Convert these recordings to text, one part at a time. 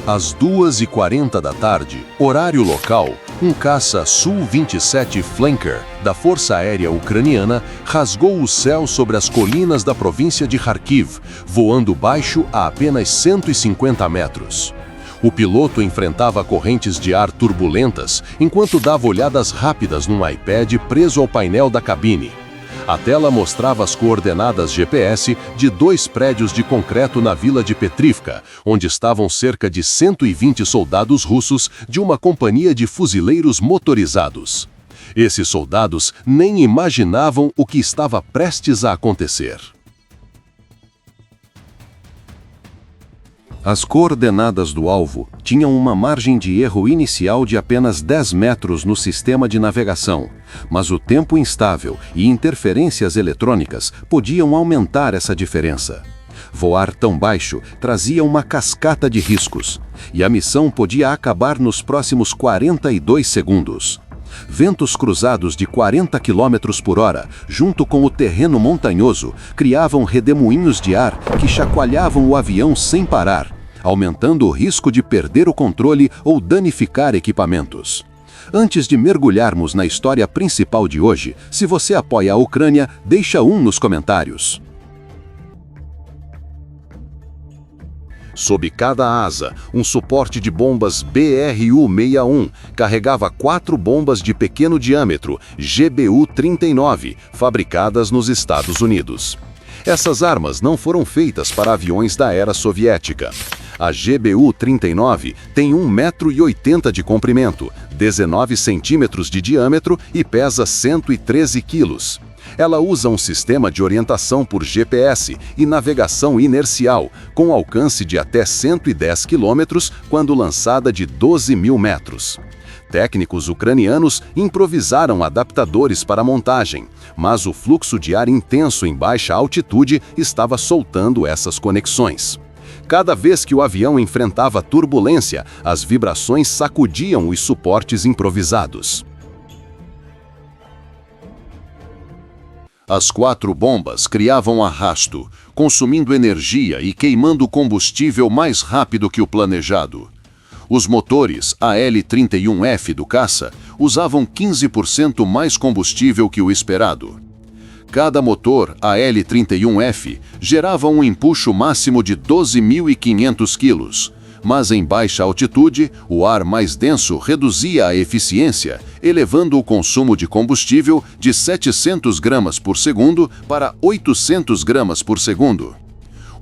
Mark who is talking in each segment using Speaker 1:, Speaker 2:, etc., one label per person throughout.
Speaker 1: Às 2h40 da tarde, horário local, um caça Su-27 Flanker da Força Aérea Ucraniana rasgou o céu sobre as colinas da província de Kharkiv, voando baixo a apenas 150 metros. O piloto enfrentava correntes de ar turbulentas enquanto dava olhadas rápidas num iPad preso ao painel da cabine. A tela mostrava as coordenadas GPS de 2 prédios de concreto na vila de Petrivka, onde estavam cerca de 120 soldados russos de uma companhia de fuzileiros motorizados. Esses soldados nem imaginavam o que estava prestes a acontecer. As coordenadas do alvo tinham uma margem de erro inicial de apenas 10 metros no sistema de navegação, mas o tempo instável e interferências eletrônicas podiam aumentar essa diferença. Voar tão baixo trazia uma cascata de riscos, e a missão podia acabar nos próximos 42 segundos. Ventos cruzados de 40 km por hora, junto com o terreno montanhoso, criavam redemoinhos de ar que chacoalhavam o avião sem parar, aumentando o risco de perder o controle ou danificar equipamentos. Antes de mergulharmos na história principal de hoje, se você apoia a Ucrânia, deixa um nos comentários. Sob cada asa, um suporte de bombas BRU-61 carregava 4 bombas de pequeno diâmetro GBU-39, fabricadas nos Estados Unidos. Essas armas não foram feitas para aviões da era soviética. A GBU-39 tem 1,80 m de comprimento, 19 centímetros de diâmetro e pesa 113 quilos. Ela usa um sistema de orientação por GPS e navegação inercial, com alcance de até 110 km quando lançada de 12.000 metros. Técnicos ucranianos improvisaram adaptadores para a montagem, mas o fluxo de ar intenso em baixa altitude estava soltando essas conexões. Cada vez que o avião enfrentava turbulência, as vibrações sacudiam os suportes improvisados. As 4 bombas criavam arrasto, consumindo energia e queimando combustível mais rápido que o planejado. Os motores AL-31F do caça usavam 15% mais combustível que o esperado. Cada motor AL-31F gerava um empuxo máximo de 12.500 kg, mas em baixa altitude, o ar mais denso reduzia a eficiência, elevando o consumo de combustível de 700 gramas por segundo para 800 gramas por segundo.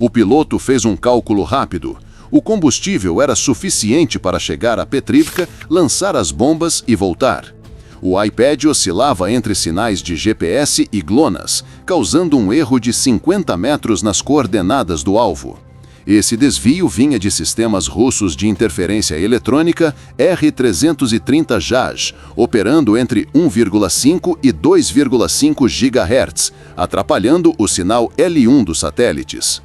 Speaker 1: O piloto fez um cálculo rápido. O combustível era suficiente para chegar a Petrivka, lançar as bombas e voltar. O iPad oscilava entre sinais de GPS e GLONASS, causando um erro de 50 metros nas coordenadas do alvo. Esse desvio vinha de sistemas russos de interferência eletrônica R330 JAJ, operando entre 1,5 e 2,5 GHz, atrapalhando o sinal L1 dos satélites.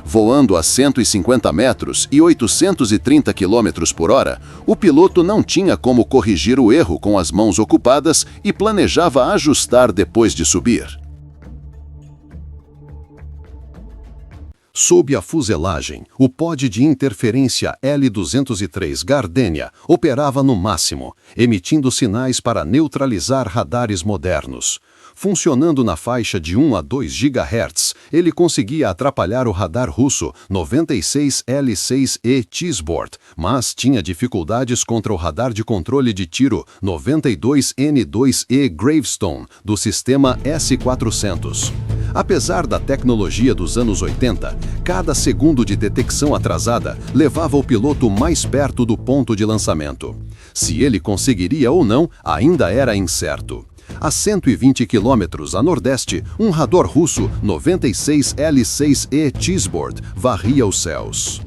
Speaker 1: Voando a 150 metros e 830 km por hora, o piloto não tinha como corrigir o erro com as mãos ocupadas e planejava ajustar depois de subir. Sob a fuselagem, o pod de interferência L-203 Gardenia operava no máximo, emitindo sinais para neutralizar radares modernos. Funcionando na faixa de 1 a 2 GHz, ele conseguia atrapalhar o radar russo 96L6E Chizbort, mas tinha dificuldades contra o radar de controle de tiro 92N2E Gravestone, do sistema S-400. Apesar da tecnologia dos anos 80, cada segundo de detecção atrasada levava o piloto mais perto do ponto de lançamento. Se ele conseguiria ou não, ainda era incerto. A 120 quilômetros a nordeste, um radar russo 96L6E Chizbort varria os céus.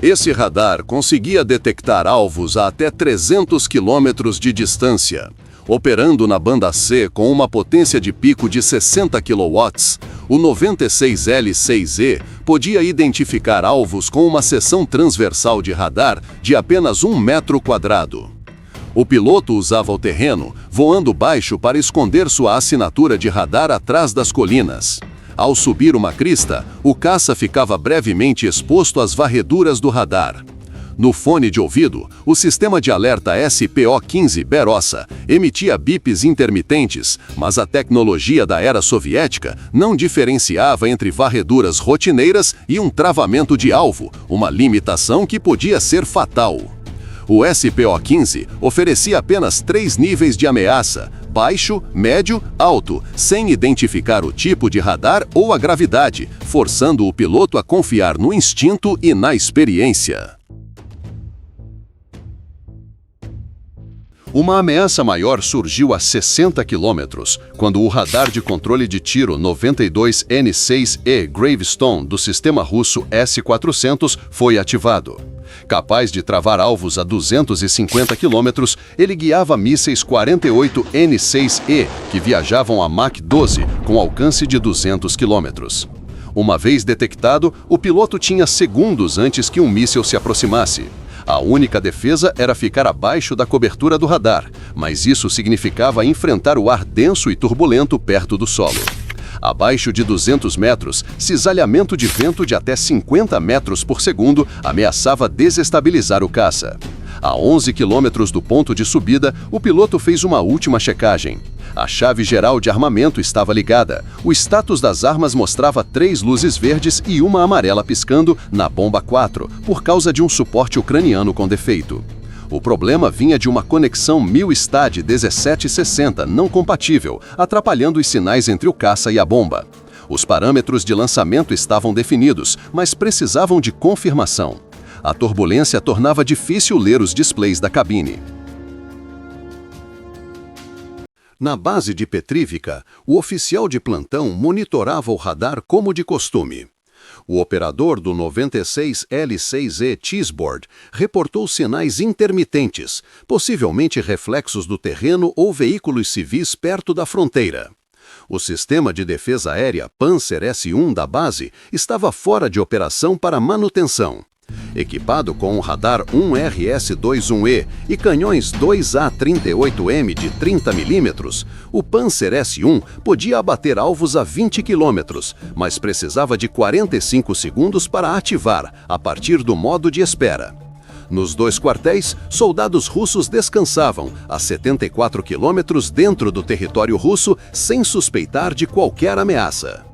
Speaker 1: Esse radar conseguia detectar alvos a até 300 quilômetros de distância. Operando na banda C com uma potência de pico de 60 kW, o 96L6E podia identificar alvos com uma seção transversal de radar de apenas 1 metro quadrado. O piloto usava o terreno, voando baixo para esconder sua assinatura de radar atrás das colinas. Ao subir uma crista, o caça ficava brevemente exposto às varreduras do radar. No fone de ouvido, o sistema de alerta SPO-15 Berossa emitia bips intermitentes, mas a tecnologia da era soviética não diferenciava entre varreduras rotineiras e um travamento de alvo, uma limitação que podia ser fatal. O SPO-15 oferecia apenas 3 níveis de ameaça: baixo, médio, alto, sem identificar o tipo de radar ou a gravidade, forçando o piloto a confiar no instinto e na experiência. Uma ameaça maior surgiu a 60 km, quando o radar de controle de tiro 92N6E Gravestone do sistema russo S-400 foi ativado. Capaz de travar alvos a 250 km, ele guiava mísseis 48N6E, que viajavam a Mach 12, com alcance de 200 km. Uma vez detectado, o piloto tinha segundos antes que um míssil se aproximasse. A única defesa era ficar abaixo da cobertura do radar, mas isso significava enfrentar o ar denso e turbulento perto do solo. Abaixo de 200 metros, cisalhamento de vento de até 50 metros por segundo ameaçava desestabilizar o caça. A 11 quilômetros do ponto de subida, o piloto fez uma última checagem. A chave geral de armamento estava ligada. O status das armas mostrava 3 luzes verdes e uma amarela piscando na bomba 4, por causa de um suporte ucraniano com defeito. O problema vinha de uma conexão Milstad 1760 não compatível, atrapalhando os sinais entre o caça e a bomba. Os parâmetros de lançamento estavam definidos, mas precisavam de confirmação. A turbulência tornava difícil ler os displays da cabine. Na base de Petrívica, o oficial de plantão monitorava o radar como de costume. O operador do 96L6E Cheeseboard reportou sinais intermitentes, possivelmente reflexos do terreno ou veículos civis perto da fronteira. O sistema de defesa aérea Panzer S-1 da base estava fora de operação para manutenção. Equipado com um radar 1RS-21E e canhões 2A38M de 30 mm, o Panzer S-1 podia abater alvos a 20 km, mas precisava de 45 segundos para ativar, a partir do modo de espera. Nos 2 quartéis, soldados russos descansavam, a 74 km dentro do território russo, sem suspeitar de qualquer ameaça.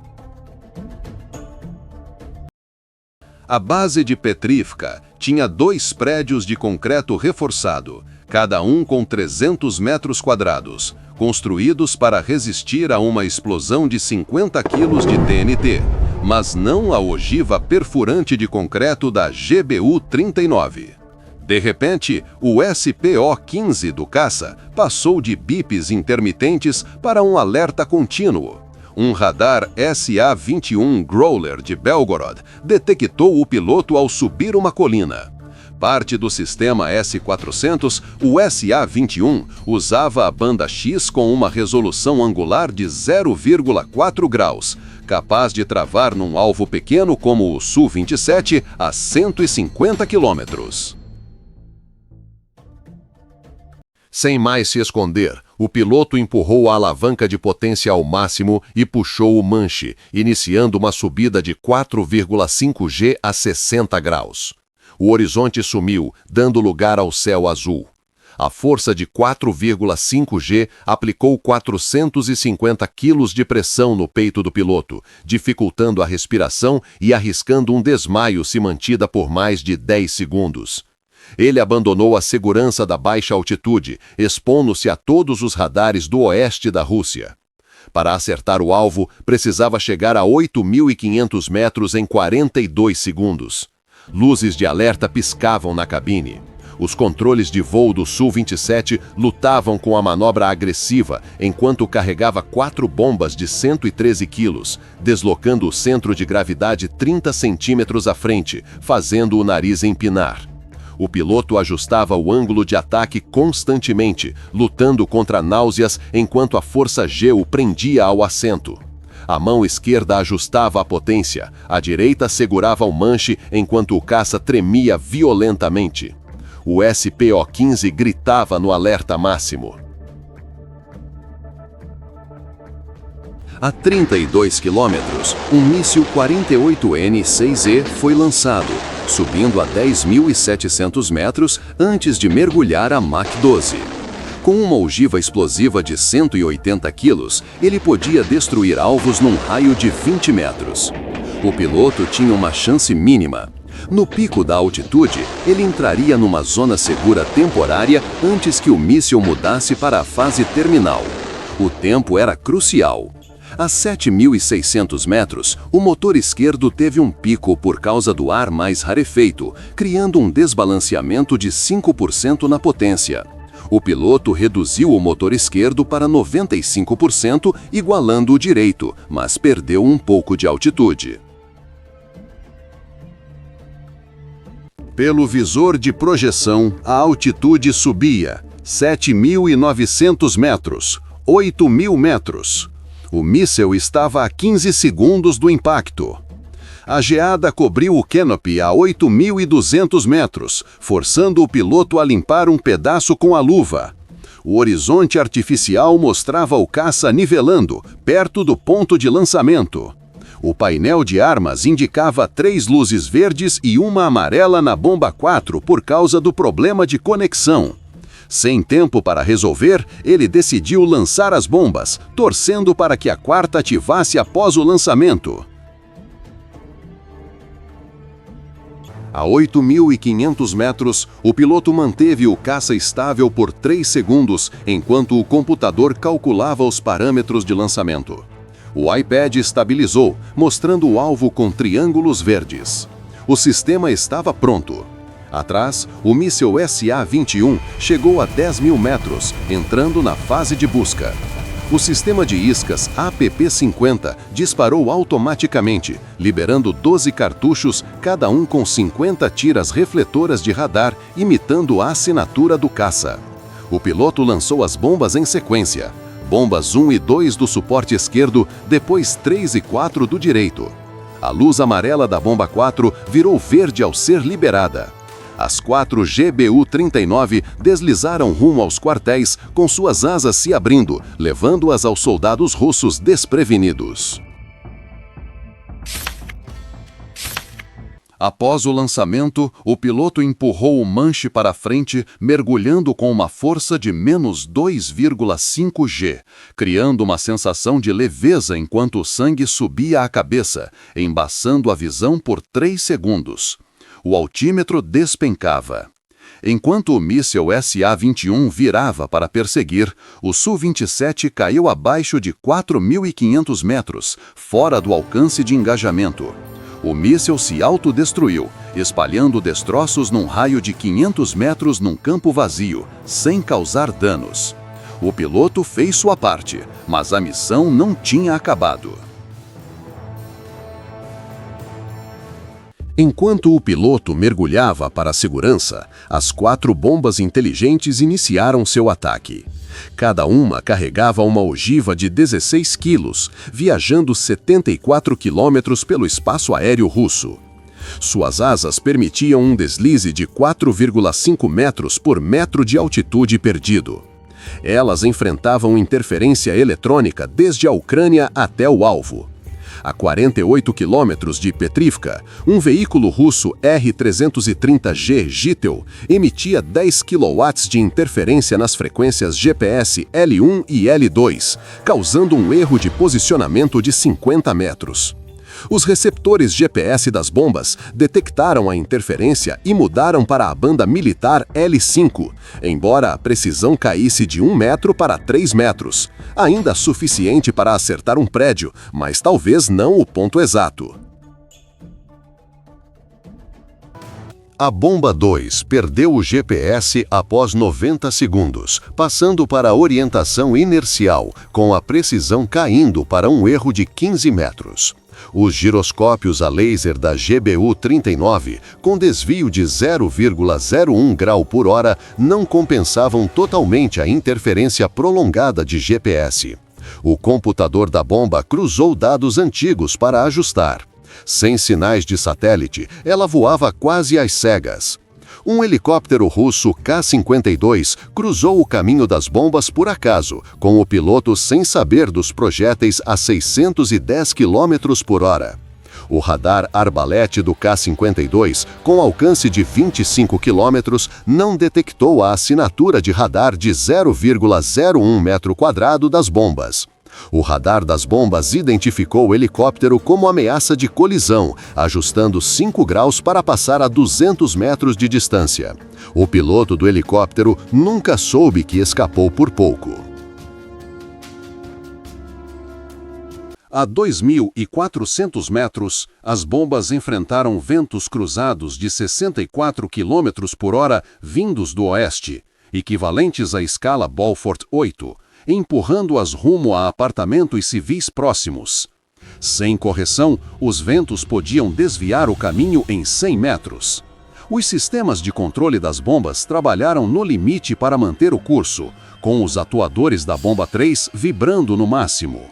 Speaker 1: A base de Petrívica tinha 2 prédios de concreto reforçado, cada um com 300 metros quadrados, construídos para resistir a uma explosão de 50 quilos de TNT, mas não a ogiva perfurante de concreto da GBU-39. De repente, o SPO-15 do caça passou de bips intermitentes para um alerta contínuo. Um radar SA-21 Growler de Belgorod detectou o piloto ao subir uma colina. Parte do sistema S-400, o SA-21 usava a banda X com uma resolução angular de 0,4 graus, capaz de travar num alvo pequeno como o Su-27 a 150 quilômetros. Sem mais se esconder, o piloto empurrou a alavanca de potência ao máximo e puxou o manche, iniciando uma subida de 4,5 G a 60 graus. O horizonte sumiu, dando lugar ao céu azul. A força de 4,5 G aplicou 450 quilos de pressão no peito do piloto, dificultando a respiração e arriscando um desmaio se mantida por mais de 10 segundos. Ele abandonou a segurança da baixa altitude, expondo-se a todos os radares do oeste da Rússia. Para acertar o alvo, precisava chegar a 8.500 metros em 42 segundos. Luzes de alerta piscavam na cabine. Os controles de voo do Su-27 lutavam com a manobra agressiva, enquanto carregava 4 bombas de 113 quilos, deslocando o centro de gravidade 30 centímetros à frente, fazendo o nariz empinar. O piloto ajustava o ângulo de ataque constantemente, lutando contra náuseas enquanto a força G o prendia ao assento. A mão esquerda ajustava a potência, a direita segurava o manche enquanto o caça tremia violentamente. O SPO-15 gritava no alerta máximo. A 32 quilômetros, um míssil 48N-6E foi lançado, subindo a 10.700 metros antes de mergulhar a Mach 12. Com uma ogiva explosiva de 180 quilos, ele podia destruir alvos num raio de 20 metros. O piloto tinha uma chance mínima. No pico da altitude, ele entraria numa zona segura temporária antes que o míssil mudasse para a fase terminal. O tempo era crucial. A 7.600 metros, o motor esquerdo teve um pico por causa do ar mais rarefeito, criando um desbalanceamento de 5% na potência. O piloto reduziu o motor esquerdo para 95%, igualando o direito, mas perdeu um pouco de altitude. Pelo visor de projeção, a altitude subia 7.900 metros, 8.000 metros. O míssil estava a 15 segundos do impacto. A geada cobriu o canopy a 8.200 metros, forçando o piloto a limpar um pedaço com a luva. O horizonte artificial mostrava o caça nivelando, perto do ponto de lançamento. O painel de armas indicava 3 luzes verdes e uma amarela na bomba 4 por causa do problema de conexão. Sem tempo para resolver, ele decidiu lançar as bombas, torcendo para que a quarta ativasse após o lançamento. A 8.500 metros, o piloto manteve o caça estável por 3 segundos, enquanto o computador calculava os parâmetros de lançamento. O iPad estabilizou, mostrando o alvo com triângulos verdes. O sistema estava pronto. Atrás, o míssil SA-21 chegou a 10.000 metros, entrando na fase de busca. O sistema de iscas APP-50 disparou automaticamente, liberando 12 cartuchos, cada um com 50 tiras refletoras de radar, imitando a assinatura do caça. O piloto lançou as bombas em sequência. Bombas 1 e 2 do suporte esquerdo, depois 3 e 4 do direito. A luz amarela da bomba 4 virou verde ao ser liberada. As 4 GBU-39 deslizaram rumo aos quartéis, com suas asas se abrindo, levando-as aos soldados russos desprevenidos. Após o lançamento, o piloto empurrou o manche para frente, mergulhando com uma força de menos 2,5 G, criando uma sensação de leveza enquanto o sangue subia à cabeça, embaçando a visão por 3 segundos. O altímetro despencava. Enquanto o míssil SA-21 virava para perseguir, o Su-27 caiu abaixo de 4.500 metros, fora do alcance de engajamento. O míssil se autodestruiu, espalhando destroços num raio de 500 metros num campo vazio, sem causar danos. O piloto fez sua parte, mas a missão não tinha acabado. Enquanto o piloto mergulhava para a segurança, as 4 bombas inteligentes iniciaram seu ataque. Cada uma carregava uma ogiva de 16 quilos, viajando 74 quilômetros pelo espaço aéreo russo. Suas asas permitiam um deslize de 4,5 metros por metro de altitude perdido. Elas enfrentavam interferência eletrônica desde a Ucrânia até o alvo. A 48 quilômetros de Petrivka, um veículo russo R-330G Gitel emitia 10 kW de interferência nas frequências GPS L1 e L2, causando um erro de posicionamento de 50 metros. Os receptores GPS das bombas detectaram a interferência e mudaram para a banda militar L5, embora a precisão caísse de 1 metro para 3 metros, ainda suficiente para acertar um prédio, mas talvez não o ponto exato. A bomba 2 perdeu o GPS após 90 segundos, passando para a orientação inercial, com a precisão caindo para um erro de 15 metros. Os giroscópios a laser da GBU-39, com desvio de 0,01 grau por hora, não compensavam totalmente a interferência prolongada de GPS. O computador da bomba cruzou dados antigos para ajustar. Sem sinais de satélite, ela voava quase às cegas. Um helicóptero russo Ka-52 cruzou o caminho das bombas por acaso, com o piloto sem saber dos projéteis a 610 km por hora. O radar arbalete do Ka-52, com alcance de 25 km, não detectou a assinatura de radar de 0,01 metro quadrado das bombas. O radar das bombas identificou o helicóptero como ameaça de colisão, ajustando 5 graus para passar a 200 metros de distância. O piloto do helicóptero nunca soube que escapou por pouco. A 2.400 metros, as bombas enfrentaram ventos cruzados de 64 km por hora vindos do oeste, equivalentes à escala Beaufort 8, empurrando-as rumo a apartamento e civis próximos. Sem correção, os ventos podiam desviar o caminho em 100 metros. Os sistemas de controle das bombas trabalharam no limite para manter o curso, com os atuadores da bomba 3 vibrando no máximo.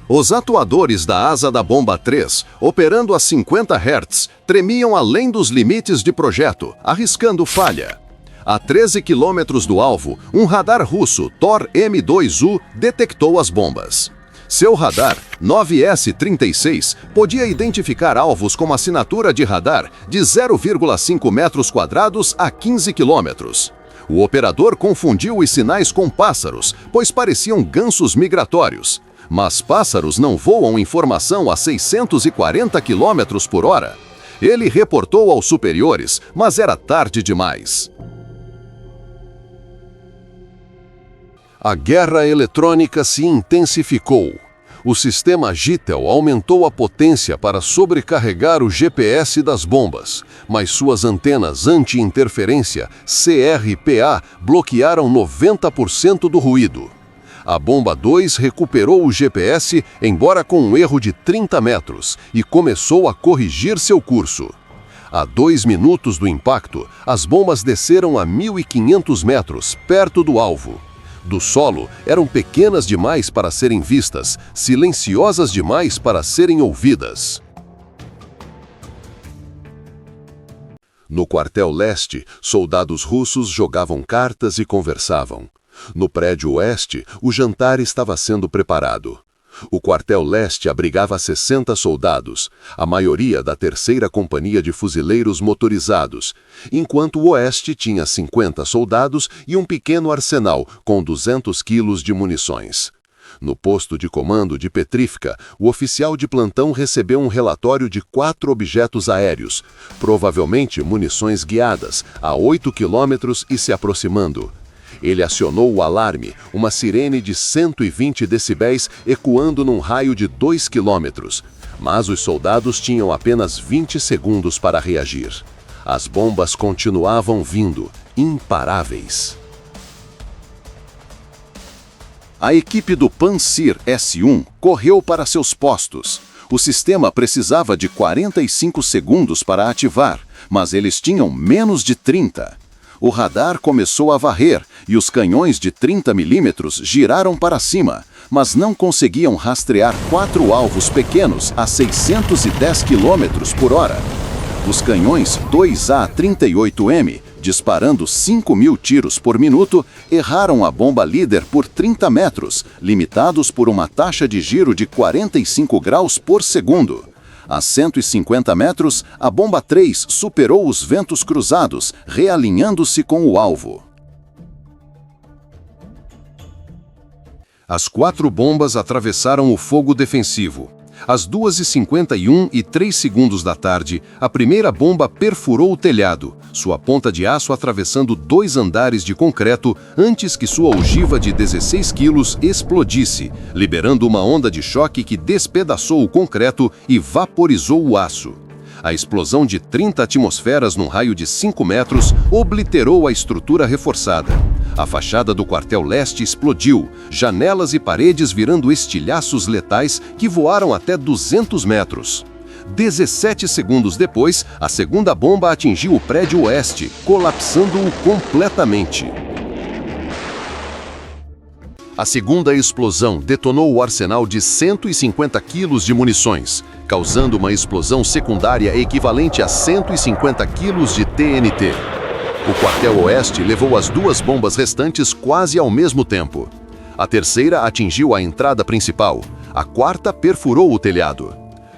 Speaker 1: Os atuadores da asa da bomba 3, operando a 50 Hz, tremiam além dos limites de projeto, arriscando falha. A 13 quilômetros do alvo, um radar russo Tor M2U detectou as bombas. Seu radar, 9S-36, podia identificar alvos com assinatura de radar de 0,5 metros quadrados a 15 quilômetros. O operador confundiu os sinais com pássaros, pois pareciam gansos migratórios. Mas pássaros não voam em formação a 640 km por hora. Ele reportou aos superiores, mas era tarde demais. A guerra eletrônica se intensificou. O sistema Gitel aumentou a potência para sobrecarregar o GPS das bombas, mas suas antenas anti-interferência, CRPA, bloquearam 90% do ruído. A bomba 2 recuperou o GPS, embora com um erro de 30 metros, e começou a corrigir seu curso. A 2 minutos do impacto, as bombas desceram a 1.500 metros, perto do alvo. Do solo, eram pequenas demais para serem vistas, silenciosas demais para serem ouvidas. No quartel leste, soldados russos jogavam cartas e conversavam. No prédio oeste, o jantar estava sendo preparado. O quartel leste abrigava 60 soldados, a maioria da 3ª Companhia de Fuzileiros Motorizados, enquanto o oeste tinha 50 soldados e um pequeno arsenal com 200 quilos de munições. No posto de comando de Petrífica, o oficial de plantão recebeu um relatório de 4 objetos aéreos, provavelmente munições guiadas, a 8 quilômetros e se aproximando. Ele acionou o alarme, uma sirene de 120 decibéis ecoando num raio de 2 quilômetros. Mas os soldados tinham apenas 20 segundos para reagir. As bombas continuavam vindo, imparáveis. A equipe do Pantsir S-1 correu para seus postos. O sistema precisava de 45 segundos para ativar, mas eles tinham menos de 30. O radar começou a varrer e os canhões de 30 mm giraram para cima, mas não conseguiam rastrear 4 alvos pequenos a 610 km por hora. Os canhões 2A38M, disparando 5.000 tiros por minuto, erraram a bomba líder por 30 metros, limitados por uma taxa de giro de 45 graus por segundo. A 150 metros, a bomba 3 superou os ventos cruzados, realinhando-se com o alvo. As 4 bombas atravessaram o fogo defensivo. Às 2h51 e 3 segundos da tarde, a primeira bomba perfurou o telhado, sua ponta de aço atravessando 2 andares de concreto antes que sua ogiva de 16 quilos explodisse, liberando uma onda de choque que despedaçou o concreto e vaporizou o aço. A explosão de 30 atmosferas num raio de 5 metros obliterou a estrutura reforçada. A fachada do quartel leste explodiu, janelas e paredes virando estilhaços letais que voaram até 200 metros. 17 segundos depois, a segunda bomba atingiu o prédio oeste, colapsando-o completamente. A segunda explosão detonou o arsenal de 150 quilos de munições. causando uma explosão secundária equivalente a 150 quilos de TNT. O quartel oeste levou as 2 bombas restantes quase ao mesmo tempo. A terceira atingiu a entrada principal, a quarta perfurou o telhado.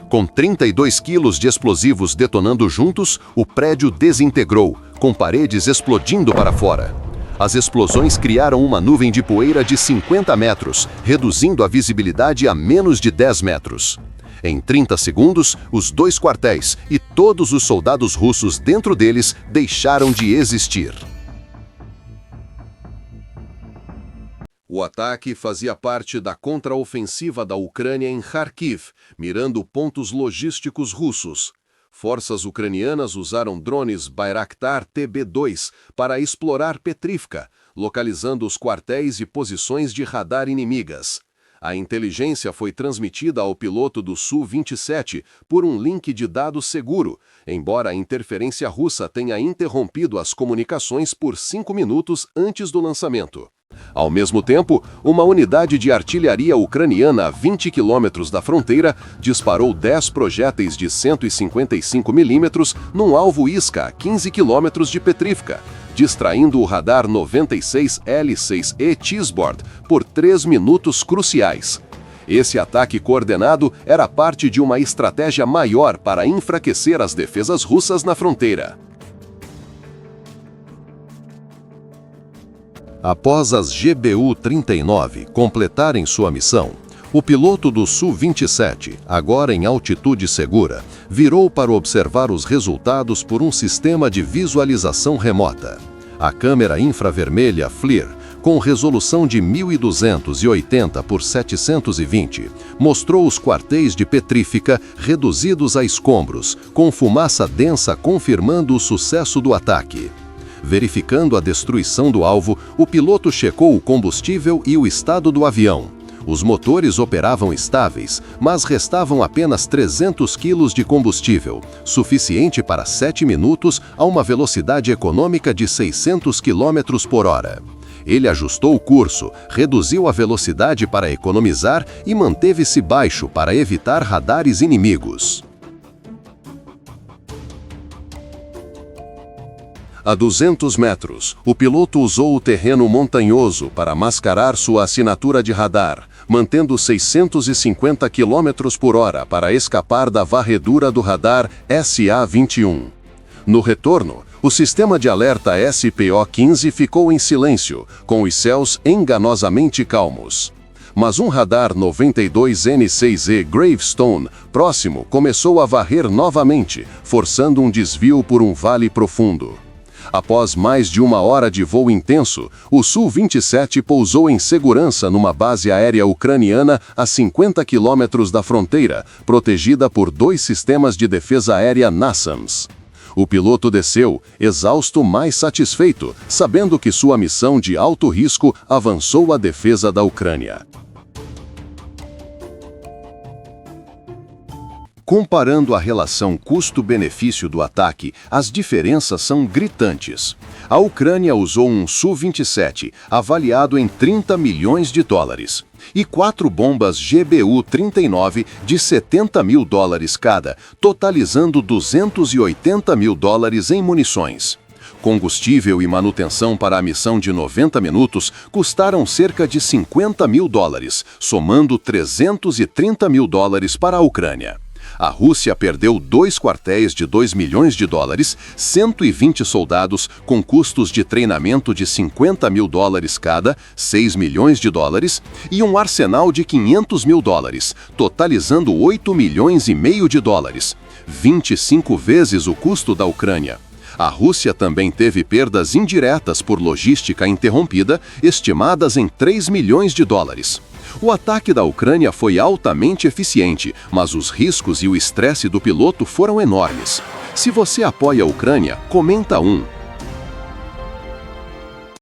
Speaker 1: Com 32 quilos de explosivos detonando juntos, o prédio desintegrou, com paredes explodindo para fora. As explosões criaram uma nuvem de poeira de 50 metros, reduzindo a visibilidade a menos de 10 metros. Em 30 segundos, os 2 quartéis e todos os soldados russos dentro deles deixaram de existir. O ataque fazia parte da contraofensiva da Ucrânia em Kharkiv, mirando pontos logísticos russos. Forças ucranianas usaram drones Bayraktar TB2 para explorar Petrivka, localizando os quartéis e posições de radar inimigas. A inteligência foi transmitida ao piloto do Su-27 por um link de dados seguro, embora a interferência russa tenha interrompido as comunicações por 5 minutos antes do lançamento. Ao mesmo tempo, uma unidade de artilharia ucraniana a 20 quilômetros da fronteira disparou 10 projéteis de 155 milímetros num alvo isca a 15 quilômetros de Petrivka, distraindo o radar 96L6E Chizbord por 3 minutos cruciais. Esse ataque coordenado era parte de uma estratégia maior para enfraquecer as defesas russas na fronteira. Após as GBU-39 completarem sua missão, o piloto do Su-27, agora em altitude segura, virou para observar os resultados por um sistema de visualização remota. A câmera infravermelha FLIR, com resolução de 1280 por 720, mostrou os quartéis de Petrivka reduzidos a escombros, com fumaça densa confirmando o sucesso do ataque. Verificando a destruição do alvo, o piloto checou o combustível e o estado do avião. Os motores operavam estáveis, mas restavam apenas 300 quilos de combustível, suficiente para 7 minutos a uma velocidade econômica de 600 km por hora. Ele ajustou o curso, reduziu a velocidade para economizar e manteve-se baixo para evitar radares inimigos. A 200 metros, o piloto usou o terreno montanhoso para mascarar sua assinatura de radar, mantendo 650 km por hora para escapar da varredura do radar SA-21. No retorno, o sistema de alerta SPO-15 ficou em silêncio, com os céus enganosamente calmos. Mas um radar 92N6E Gravestone próximo começou a varrer novamente, forçando um desvio por um vale profundo. Após mais de 1 hora de voo intenso, o Su-27 pousou em segurança numa base aérea ucraniana a 50 quilômetros da fronteira, protegida por 2 sistemas de defesa aérea NASAMS. O piloto desceu, exausto, mas satisfeito, sabendo que sua missão de alto risco avançou a defesa da Ucrânia. Comparando a relação custo-benefício do ataque, as diferenças são gritantes. A Ucrânia usou um Su-27, avaliado em 30 milhões de dólares, e 4 bombas GBU-39 de 70 mil dólares cada, totalizando 280 mil dólares em munições. Combustível e manutenção para a missão de 90 minutos custaram cerca de 50 mil dólares, somando 330 mil dólares para a Ucrânia. A Rússia perdeu 2 quartéis de 2 milhões de dólares, 120 soldados com custos de treinamento de 50 mil dólares cada, 6 milhões de dólares, e um arsenal de 500 mil dólares, totalizando 8 milhões e meio de dólares, 25 vezes o custo da Ucrânia. A Rússia também teve perdas indiretas por logística interrompida, estimadas em 3 milhões de dólares. O ataque da Ucrânia foi altamente eficiente, mas os riscos e o estresse do piloto foram enormes. Se você apoia a Ucrânia, comenta 1.